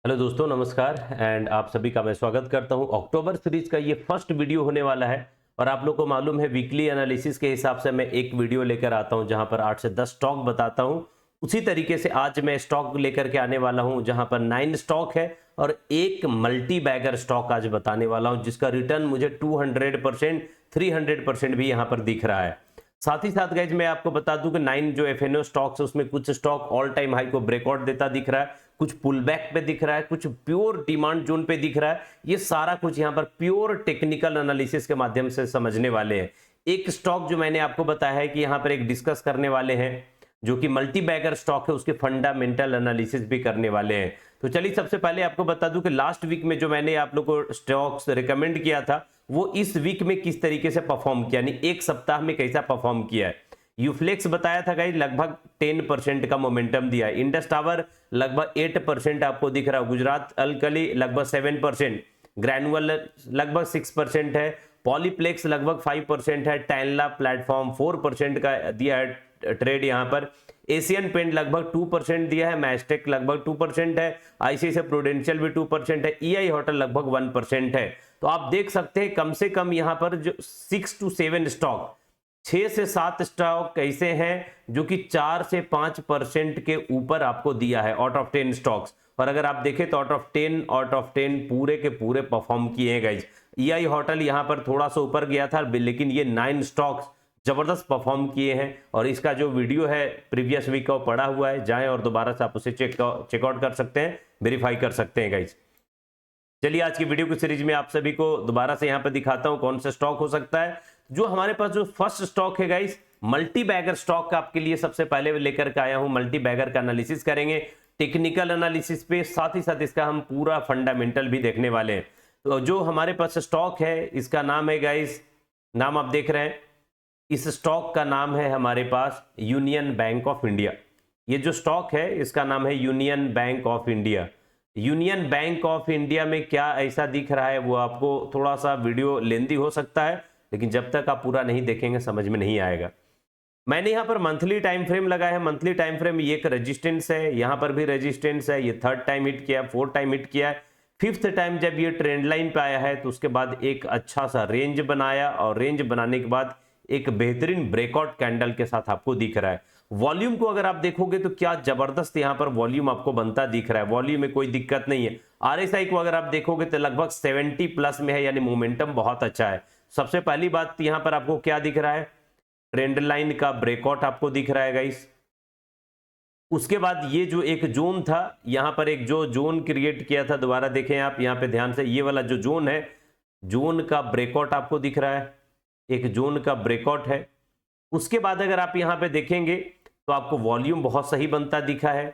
Hello दोस्तों, नमस्कार and आप सभी का मैं स्वागत करता हूं। अक्टूबर सीरीज का ये फर्स्ट वीडियो होने वाला है और आप लोग को मालूम है वीकली एनालिसिस के हिसाब से मैं एक वीडियो लेकर आता हूं जहां पर 8 से 10 स्टॉक बताता हूं। उसी तरीके से आज मैं स्टॉक लेकर के आने वाला हूं जहां पर 9 स्टॉक है और एक मल्टी बैगर स्टॉक आज बताने वाला हूं जिसका रिटर्न मुझे 200%, 300% भी यहां पर दिख रहा है। साथ ही साथ गाइज मैं आपको बता दूं कि 9 जो एफएनओ स्टॉक्स है उसमें कुछ स्टॉक ऑल टाइम हाई को ब्रेकआउट देता दिख रहा है, कुछ पुल बैक पे दिख रहा है, कुछ प्योर डिमांड जोन पे दिख रहा है। ये सारा कुछ यहाँ पर प्योर टेक्निकल एनालिसिस के माध्यम से समझने वाले हैं। एक स्टॉक जो मैंने आपको बताया है कि यहाँ पर एक डिस्कस करने वाले हैं जो कि मल्टी बैगर स्टॉक है, उसके फंडामेंटल एनालिसिस भी करने वाले हैं। तो चलिए सबसे पहले आपको बता दूं कि लास्ट वीक में जो मैंने आप लोग को स्टॉक्स रिकमेंड किया था वो इस वीक में किस तरीके से परफॉर्म किया, यानी एक सप्ताह में कैसा परफॉर्म किया है। यूफ्लेक्स बताया था गाइस लगभग 10% का मोमेंटम दिया है। इंडस टावर लगभग 8% आपको दिख रहा है। गुजरात अल्कली लगभग 7%, ग्रैनुअल लगभग 6% है, पॉलीप्लेक्स लगभग 5% है, टैनला प्लेटफॉर्म 4% का दिया है ट्रेड यहाँ पर। एशियन पेंट लगभग 2% दिया है, मैस्टेक लगभग 2% है, आईसीआईसीआई प्रूडेंशियल भी 2% है, ईआई होटल लगभग 1% है। तो आप देख सकते हैं कम से कम यहाँ पर जो 6 to 7 स्टॉक, 6 से 7 स्टॉक ऐसे हैं जो कि 4 से 5% के ऊपर आपको दिया है आउट ऑफ 10 स्टॉक्स। और अगर आप देखें तो आउट ऑफ 10 पूरे के पूरे परफॉर्म किए हैं गाइज। ईआई होटल यहां पर थोड़ा सा ऊपर गया था लेकिन ये 9 स्टॉक्स जबरदस्त परफॉर्म किए हैं और इसका जो वीडियो है प्रीवियस वीक का पड़ा हुआ है, जाएं और दोबारा से आप उसे चेकआउट कर सकते हैं, वेरीफाई कर सकते हैं गाइज। चलिए आज की वीडियो की सीरीज में आप सभी को दोबारा से यहां पर दिखाता हूं कौन सा स्टॉक हो सकता है। जो हमारे पास जो फर्स्ट स्टॉक है गाइस, मल्टी बैगर स्टॉक का आपके लिए सबसे पहले लेकर के आया हूं। मल्टी बैगर का एनालिसिस करेंगे टेक्निकल एनालिसिस पे, साथ ही साथ इसका हम पूरा फंडामेंटल भी देखने वाले हैं। तो जो हमारे पास स्टॉक है इसका नाम है गाइस, नाम आप देख रहे हैं, इस स्टॉक का नाम है हमारे पास यूनियन बैंक ऑफ इंडिया। ये जो स्टॉक है इसका नाम है union bank of India. Union bank of India में क्या ऐसा दिख रहा है वो आपको थोड़ा सा वीडियो लेंदी हो सकता है, लेकिन जब तक आप पूरा नहीं देखेंगे समझ में नहीं आएगा। मैंने यहाँ पर मंथली टाइम फ्रेम लगाया है। मंथली टाइम फ्रेम ये एक रेजिस्टेंस है, यहाँ पर भी रेजिस्टेंस है, ये 3rd टाइम हिट किया, 4th टाइम हिट किया है, 5th टाइम जब ये ट्रेंड लाइन पे आया है तो उसके बाद एक अच्छा सा रेंज बनाया और रेंज बनाने के बाद एक बेहतरीन ब्रेकआउट कैंडल के साथ आपको दिख रहा है। वॉल्यूम को अगर आप देखोगे तो क्या जबरदस्त यहाँ पर वॉल्यूम आपको बनता दिख रहा है, वॉल्यूम में कोई दिक्कत नहीं है। आरएसआई को अगर आप देखोगे तो लगभग 70 प्लस में है, यानी मोमेंटम बहुत अच्छा है। सबसे पहली बात यहाँ पर आपको क्या दिख रहा है, ट्रेंड लाइन का ब्रेकआउट आपको दिख रहा है गाइस। उसके बाद ये जो एक जोन था, यहां पर एक जो जोन क्रिएट किया था, दोबारा देखें आप यहां पे ध्यान से, ये वाला जो जोन है, जोन का ब्रेकआउट आपको दिख रहा है, एक जोन का ब्रेकआउट है। उसके बाद अगर आप यहां पे देखेंगे तो आपको वॉल्यूम बहुत सही बनता दिखा है,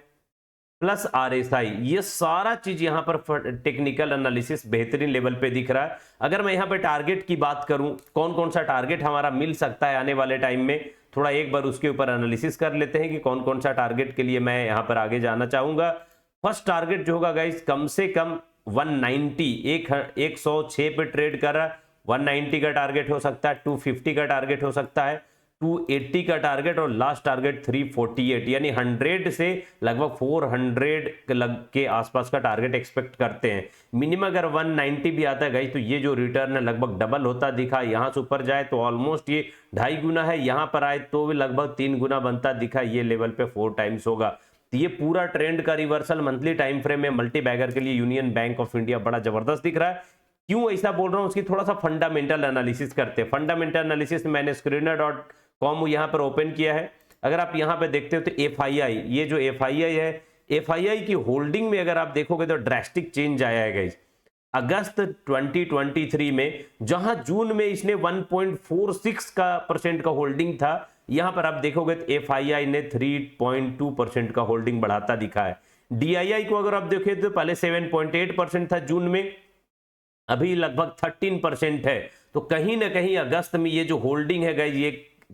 प्लस आरएसआई, ये सारा चीज यहां पर टेक्निकल एनालिसिस बेहतरीन लेवल पे दिख रहा है। अगर मैं यहां पे टारगेट की बात करूं, कौन कौन सा टारगेट हमारा मिल सकता है आने वाले टाइम में, थोड़ा एक बार उसके ऊपर एनालिसिस कर लेते हैं कि कौन कौन सा टारगेट के लिए मैं यहां पर आगे जाना चाहूंगा। फर्स्ट टारगेट जो होगा गाइस, कम से कम 190, 106 पे ट्रेड कर रहा है, 190 का टारगेट हो सकता है, 250 का टारगेट हो सकता है, 280 का टारगेट और लास्ट टारगेट 348, यानी 100 से लगभग 400 के आसपास का टारगेट एक्सपेक्ट करते हैं। मिनिमम अगर 190 भी आता है गाइस तो ये जो रिटर्न है लगभग डबल होता दिखा। यहां से ऊपर जाए तो ऑलमोस्ट ये 2.5 गुना है, यहां पर आए तो भी लगभग 3 गुना बनता दिखा, ये लेवल पे 4 टाइम्स होगा। तो ये पूरा ट्रेंड का रिवर्सल मंथली टाइम फ्रेम में मल्टी बैगर के लिए यूनियन बैंक ऑफ इंडिया बड़ा जबरदस्त दिख रहा है। क्यों ऐसा बोल रहा हूं, उसकी थोड़ा सा फंडामेंटल एनालिसिस करते हैं। फंडामेंटल एनालिसिस मैंने screener.com यहाँ पर ओपन किया है। अगर आप यहाँ पे देखते हो तो एफआईआई, ये जो एफआईआई है, एफआईआई की होल्डिंग में अगर आप देखोगे तो ड्रेस्टिक चेंज आया है गाइस। अगस्त 2023 में जहां जून में इसने 1.46 का परसेंट का होल्डिंग था, यहां पर आप देखोगे तो एफआईआई ने 3.2% का होल्डिंग बढ़ाता दिखा है। डीआईआई को अगर आप देखें तो पहले 7.8% था जून में, अभी लगभग 13% है। तो कहीं ना कहीं अगस्त में ये जो होल्डिंग है गाइस, ये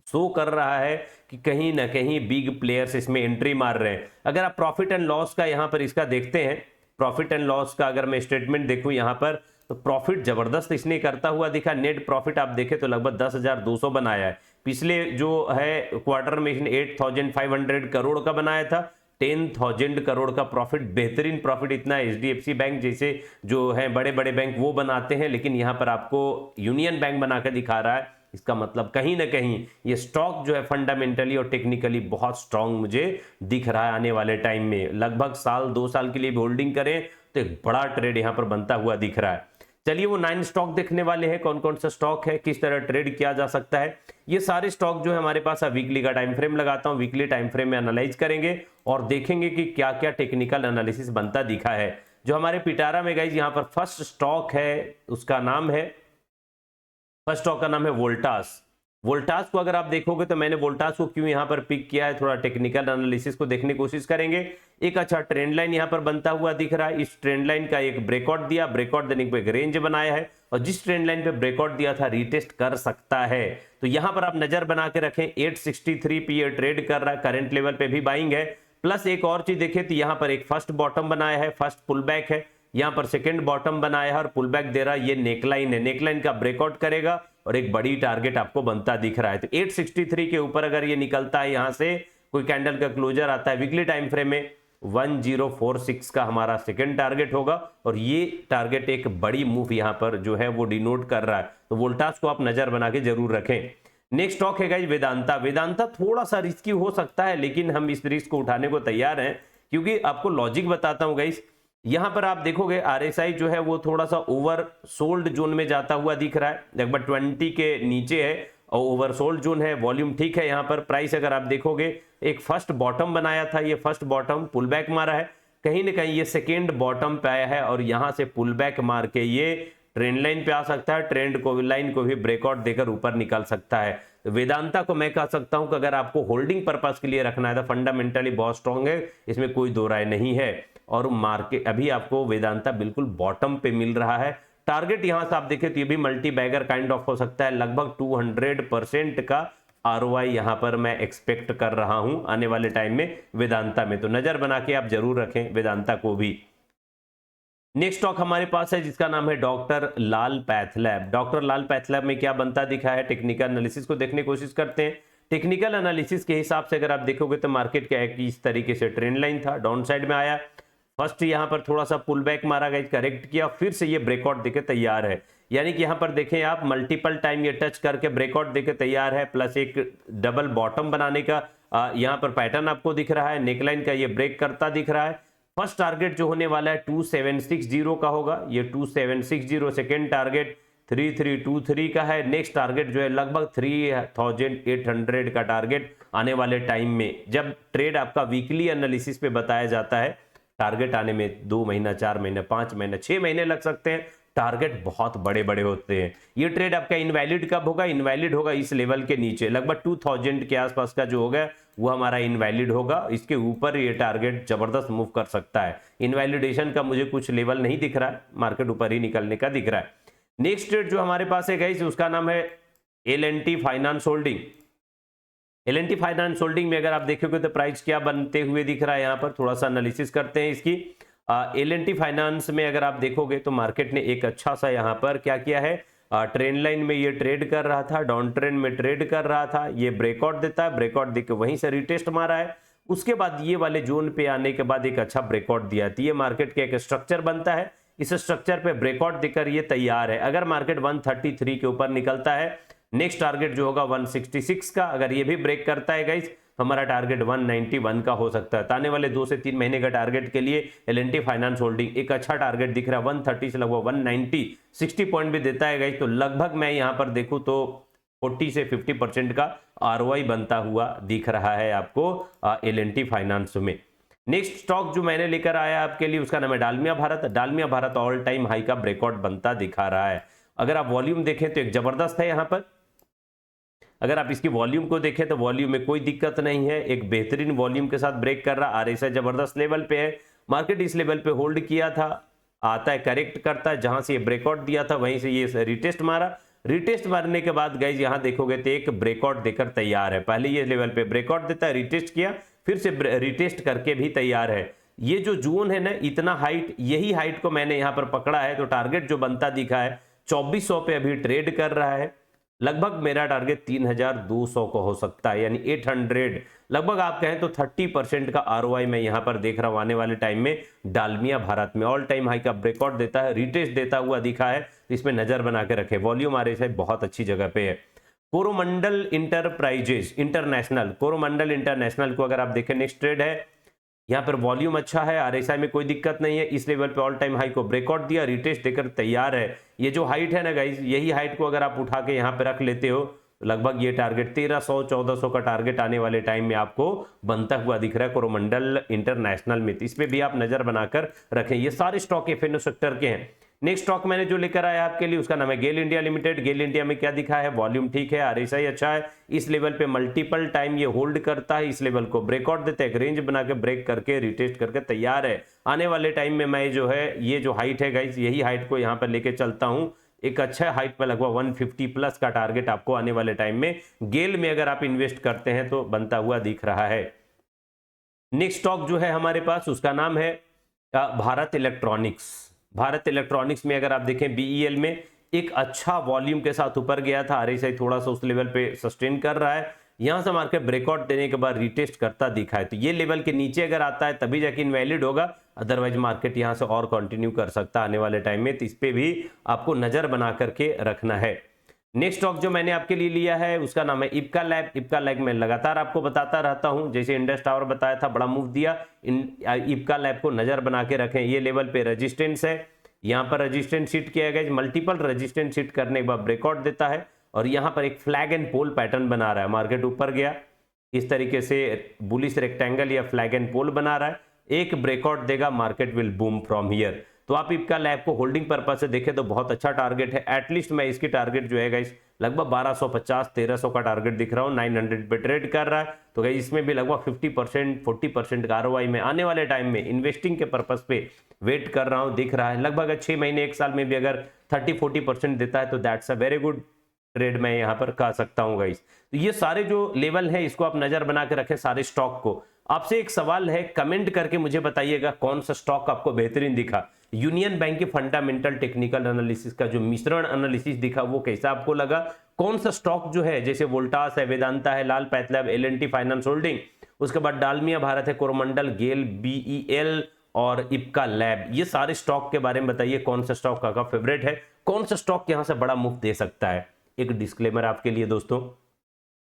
शो कर रहा है कि कहीं ना कहीं बिग प्लेयर्स इसमें एंट्री मार रहे हैं। अगर आप प्रॉफिट एंड लॉस का यहां पर इसका देखते हैं, प्रॉफिट एंड लॉस का अगर मैं स्टेटमेंट देखूं यहां पर, तो प्रॉफिट जबरदस्त इसने करता हुआ दिखा। नेट प्रॉफिट आप देखें तो लगभग 10,200 बनाया है। पिछले जो है क्वार्टर में इसने 8,500 करोड़ का बनाया था। 10,000 करोड़ का प्रॉफिट, बेहतरीन प्रॉफिट इतना एचडीएफसी बैंक जैसे जो है बड़े बड़े बैंक वो बनाते हैं, लेकिन यहाँ पर आपको यूनियन बैंक बनाकर दिखा रहा है। इसका मतलब कहीं ना कहीं ये स्टॉक जो है फंडामेंटली और टेक्निकली बहुत स्ट्रांग मुझे दिख रहा है। आने वाले टाइम में लगभग साल 2 साल के लिए भी होल्डिंग करें तो एक बड़ा ट्रेड यहाँ पर बनता हुआ दिख रहा है। चलिए वो 9 स्टॉक देखने वाले हैं, कौन कौन सा स्टॉक है, किस तरह ट्रेड किया जा सकता है। ये सारे स्टॉक जो है हमारे पास, वीकली का टाइम फ्रेम लगाता हूं, वीकली टाइम फ्रेम में एनालाइज करेंगे और देखेंगे कि क्या क्या टेक्निकल एनालिसिस बनता दिखा है। जो हमारे पिटारा में गाइज यहाँ पर फर्स्ट स्टॉक है, उसका नाम है, फर्स्ट स्टॉक का नाम है वोल्टास। वोल्टास को अगर आप देखोगे तो मैंने वोल्टास को क्यों यहाँ पर पिक किया है, थोड़ा टेक्निकल एनालिसिस को देखने की कोशिश करेंगे। एक अच्छा ट्रेंड लाइन यहाँ पर बनता हुआ दिख रहा है। इस ट्रेंड लाइन का एक ब्रेकआउट दिया, ब्रेकआउट देने के एक रेंज बनाया है और जिस ट्रेंड लाइन पे ब्रेकआउट दिया था रीटेस्ट कर सकता है। तो यहाँ पर आप नजर बना के रखें, 863 पे ये ट्रेड कर रहा है, करंट लेवल पे भी बाइंग है। प्लस एक और चीज देखें तो यहाँ पर एक फर्स्ट बॉटम बनाया है, फर्स्ट पुल बैक है, यहाँ पर सेकेंड बॉटम बनाया है और पुल बैक दे रहा है। ये नेकलाइन है, नेकलाइन का ब्रेकआउट करेगा और एक बड़ी टारगेट आपको बनता दिख रहा है। तो 863 के ऊपर अगर ये निकलता है, यहां से कोई कैंडल का क्लोजर आता है वीकली टाइम फ्रेम में, 1046 का हमारा सेकंड टारगेट होगा और ये टारगेट एक बड़ी मूव यहां पर जो है वो डिनोट कर रहा है। तो वोल्टास को आप नजर बना के जरूर रखें। नेक्स्ट स्टॉक है गाइस वेदांता। वेदांता थोड़ा सा रिस्की हो सकता है, लेकिन हम इस रिस्क को उठाने को तैयार हैं, क्योंकि आपको लॉजिक बताता हूं गाइस। यहां पर आप देखोगे आरएसआई जो है वो थोड़ा सा ओवर सोल्ड जोन में जाता हुआ दिख रहा है, लगभग 20 के नीचे है और ओवर सोल्ड जोन है। वॉल्यूम ठीक है। यहाँ पर प्राइस अगर आप देखोगे एक फर्स्ट बॉटम बनाया था, ये फर्स्ट बॉटम पुल बैक मारा है, कहीं ना कहीं ये सेकेंड बॉटम पे आया है और यहां से पुल बैक मार के ये ट्रेंड लाइन पे आ सकता है, ट्रेंड को लाइन को भी ब्रेकआउट देकर ऊपर निकल सकता है। तो वेदांता को मैं कह सकता हूं कि अगर आपको होल्डिंग पर्पस के लिए रखना है तो फंडामेंटली बहुत स्ट्रांग है, इसमें कोई दो राय नहीं है। और मार्केट अभी आपको वेदांता बिल्कुल बॉटम पे मिल रहा है। टारगेट यहां से आप देखें तो ये भी मल्टी बैगर काइंड ऑफ हो सकता है, लगभग 200% का आरओआई यहां पर मैं एक्सपेक्ट कर रहा हूं आने वाले टाइम में वेदांता में। तो नजर बना के आप जरूर रखें वेदांता को भी। नेक्स्ट स्टॉक हमारे पास है जिसका नाम है डॉक्टर लाल पैथलैब। डॉक्टर लाल पैथलैब में क्या बनता दिखा है, टेक्निकल एनालिसिस को देखने की कोशिश करते हैं। टेक्निकल एनालिसिस के हिसाब से अगर आप देखोगे तो मार्केट का एक इस तरीके से ट्रेंड लाइन था, डाउन साइड में आया, फर्स्ट यहां पर थोड़ा सा पुल बैक मारा गया, करेक्ट किया, फिर से ये ब्रेकआउट देके तैयार है। यानी कि यहां पर देखें आप मल्टीपल टाइम ये टच करके ब्रेकआउट देके तैयार है, प्लस एक डबल बॉटम बनाने का यहां पर पैटर्न आपको दिख रहा है, नेकलाइन का ये ब्रेक करता दिख रहा है। फर्स्ट टारगेट जो होने वाला है 2760 का होगा, ये 2760, सेकेंड टारगेट 3323 का है, नेक्स्ट टारगेट जो है लगभग 3800 का टारगेट आने वाले टाइम में। जब ट्रेड आपका वीकली एनालिसिस पे बताया जाता है, टारगेट आने में 2 महीना, 4 महीने, 5 महीने, 6 महीने लग सकते हैं। टारगेट बहुत बड़े बड़े होते हैं। ये ट्रेड आपका इनवैलिड कब होगा, इनवैलिड होगा इस लेवल के नीचे, लगभग 2000 के आसपास का जो होगा वो हमारा इनवैलिड होगा। इसके ऊपर ये टारगेट जबरदस्त मूव कर सकता है। इनवैलिडेशन का मुझे कुछ लेवल नहीं दिख रहा है, मार्केट ऊपर ही निकलने का दिख रहा है। नेक्स्ट ट्रेड जो हमारे पास है गाइस उसका नाम है L&T finance holding. L&T finance holding में अगर आप देखोगे तो प्राइस क्या बनते हुए दिख रहा है, यहाँ पर थोड़ा सा एनालिसिस करते हैं इसकी। L&T फाइनेंस में अगर आप देखोगे तो मार्केट ने एक अच्छा सा यहाँ पर क्या किया है, ट्रेंड लाइन में ये ट्रेड कर रहा था, डाउन ट्रेंड में ट्रेड कर रहा था, ये ब्रेकआउट देता है, ब्रेकआउट देकर वहीं से रिटेस्ट मारा है। उसके बाद ये वाले जोन पे आने के बाद एक अच्छा ब्रेकआउट दिया, तो ये मार्केट का एक स्ट्रक्चर बनता है। इस स्ट्रक्चर पे ब्रेकआउट देकर ये तैयार है। अगर मार्केट 133 के ऊपर निकलता है, नेक्स्ट टारगेट जो होगा 166 का, अगर ये भी ब्रेक करता है गाइस तो हमारा टारगेट 191 का हो सकता है। आने वाले 2 से 3 महीने का टारगेट के लिए L&T फाइनेंस होल्डिंग एक अच्छा टारगेट दिख रहा है, 130 से लगभग 190, 60 पॉइंट भी देता है गाइस। तो लगभग मैं यहाँ पर देखूं तो 40 से 50% का आरओआई बनता हुआ दिख रहा है आपको L&T फाइनेंस में। नेक्स्ट स्टॉक जो मैंने लेकर आया आपके लिए उसका नाम है Dalmia Bharat. Dalmia Bharat all time high का ब्रेकआउट बनता दिखा रहा है। अगर आप वॉल्यूम देखें तो एक जबरदस्त है यहाँ पर, अगर आप इसकी वॉल्यूम को देखें तो वॉल्यूम में कोई दिक्कत नहीं है, एक बेहतरीन वॉल्यूम के साथ ब्रेक कर रहा। आरएसआई जबरदस्त लेवल पे है, मार्केट इस लेवल पे होल्ड किया था, आता है करेक्ट करता है, जहां से ये ब्रेकआउट दिया था वहीं से ये रिटेस्ट मारा। रिटेस्ट मारने के बाद गाइज यहां देखोगे तो एक ब्रेकआउट देकर तैयार है। पहले ये लेवल पे ब्रेकआउट देता है, रिटेस्ट किया, फिर से रिटेस्ट करके भी तैयार है। ये जो जोन है ना, इतना हाइट, यही हाइट को मैंने यहाँ पर पकड़ा है। तो टारगेट जो बनता दिखा है 2400 पे अभी ट्रेड कर रहा है, लगभग मेरा टारगेट 3200 का हो सकता है, यानी 800, लगभग आप कहें तो 30% का आरओआई मैं यहां पर देख रहा हूं आने वाले टाइम में। डालमिया भारत में ऑल टाइम हाई का ब्रेकआउट देता है, रिटेस्ट देता हुआ दिखा है, इसमें नजर बना के रखें। वॉल्यूम आरएसआई बहुत अच्छी जगह पे है। Coromandel enterprises international, Coromandel international को अगर आप देखें, नेक्स्ट ट्रेड है, यहाँ पर वॉल्यूम अच्छा है, आरएसआई में कोई दिक्कत नहीं है, इस लेवल पे ऑल टाइम हाई को ब्रेकआउट दिया, रिटेस्ट देकर तैयार है। ये जो हाइट है ना गाइज, यही हाइट को अगर आप उठा के यहाँ पे रख लेते हो, लगभग ये टारगेट 1300-1400 का टारगेट आने वाले टाइम में आपको बनता हुआ दिख रहा है कोरोमंडल इंटरनेशनल में। इस पे भी आप नजर बनाकर रखें। ये सारे स्टॉक एफएनओ सेक्टर के हैं। नेक्स्ट स्टॉक मैंने जो लेकर आया आपके लिए, उसका नाम है गेल इंडिया लिमिटेड। गेल इंडिया में क्या दिखा है, वॉल्यूम ठीक है, आरएसआई अच्छा है, इस लेवल पे मल्टीपल टाइम ये होल्ड करता है, इस लेवल को ब्रेकआउट देता है, एक रेंज बना के ब्रेक करके रिटेस्ट करके तैयार है। आने वाले टाइम में मैं जो है ये जो हाइट है गाइस, यही हाइट को यहाँ पर लेके चलता हूँ, एक अच्छा हाइट पर लगभग 150 प्लस का टारगेट आपको आने वाले टाइम में गेल में अगर आप इन्वेस्ट करते हैं तो बनता हुआ दिख रहा है। नेक्स्ट स्टॉक जो है हमारे पास, उसका नाम है भारत इलेक्ट्रॉनिक्स। भारत इलेक्ट्रॉनिक्स में अगर आप देखें, बीईएल में एक अच्छा वॉल्यूम के साथ ऊपर गया था, आरएसआई थोड़ा सा उस लेवल पे सस्टेन कर रहा है, यहां से मार्केट ब्रेकआउट देने के बाद रिटेस्ट करता दिखा है, तो ये लेवल के नीचे अगर आता है तभी जाके इनवैलिड होगा, अदरवाइज मार्केट यहां से और कंटिन्यू कर सकता है आने वाले टाइम में, तो इस पे भी आपको नजर बना करके रखना है। नेक्स्ट स्टॉक जो मैंने आपके लिए लिया है उसका नाम है इप्का लैब। इप्का लैब में लगातार आपको बताता रहता हूं, जैसे इंडस टावर बताया था, बड़ा मूव दिया, इप्का लैब को नजर बना के रखें। ये लेवल पे रेजिस्टेंस है, यहाँ पर रेजिस्टेंस हिट किया गया, मल्टीपल रेजिस्टेंस हिट करने के बाद ब्रेकआउट देता है, और यहाँ पर एक फ्लैग एंड पोल पैटर्न बना रहा है, मार्केट ऊपर गया, इस तरीके से बुलिश रेक्टेंगल या फ्लैग एंड पोल बना रहा है, एक ब्रेकआउट देगा, market will boom from here. तो आप इप्का लैब को होल्डिंग पर्पज से देखें तो बहुत अच्छा टारगेट है। एटलीस्ट मैं इसकी टारगेट जो है गाइस लगभग 1250-1300 का टारगेट दिख रहा हूँ, 900 पे ट्रेड कर रहा है, तो गाइस इसमें भी लगभग 50%-40% का आरओआई में आने वाले टाइम में इन्वेस्टिंग के पर्पज पे वेट कर रहा हूँ, दिख रहा है। लगभग 6 महीने 1 साल में भी अगर 30-40% देता है तो that's a very good trade मैं यहाँ पर कह सकता हूँ गाइस। तो ये सारे जो लेवल है इसको आप नजर बना के रखें सारे स्टॉक को। आपसे एक सवाल है, कमेंट करके मुझे बताइएगा कौन सा स्टॉक आपको बेहतरीन दिखा। यूनियन बैंक के फंडामेंटल टेक्निकल एनालिसिस का जो मिश्रण एनालिसिस दिखा वो कैसा आपको लगा, कौन सा स्टॉक जो है, जैसे वोल्टास है, वेदांता है, लाल पैथलैब, एल&टी फाइनेंस होल्डिंग, उसके बाद डालमिया भारत है, कोरोमंडल, गेल, बीईएल और इप्का लैब, ये सारे स्टॉक के बारे में बताइए कौन सा स्टॉक का फेवरेट है, कौन सा स्टॉक यहां से बड़ा मुफ्त दे सकता है। एक डिस्क्लेमर आपके लिए दोस्तों,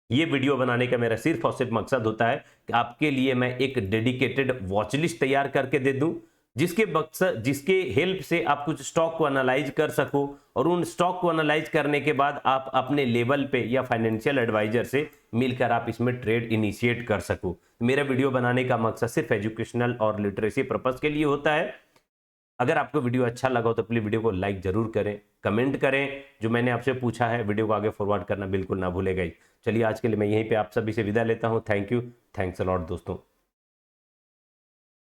ये वीडियो बनाने का मेरा सिर्फ और सिर्फ मकसद होता है कि आपके लिए मैं एक डेडिकेटेड वॉच लिस्ट तैयार करके दे दूं, जिसके हेल्प से आप कुछ स्टॉक को एनालाइज कर सको, और उन स्टॉक को एनालाइज करने के बाद आप अपने लेवल पे या फाइनेंशियल एडवाइजर से मिलकर आप इसमें ट्रेड इनिशिएट कर सको। मेरा वीडियो बनाने का मकसद सिर्फ एजुकेशनल और लिटरेसी पर्पज के लिए होता है। अगर आपको वीडियो अच्छा लगा हो तो प्लीज वीडियो को लाइक जरूर करें, कमेंट करें, जो मैंने आपसे पूछा है वीडियो को आगे फॉरवर्ड करना बिल्कुल ना भूलेगा ही। चलिए आज के लिए मैं यहीं पे आप सभी से विदा लेता हूं। Thank you, thanks a lot दोस्तों।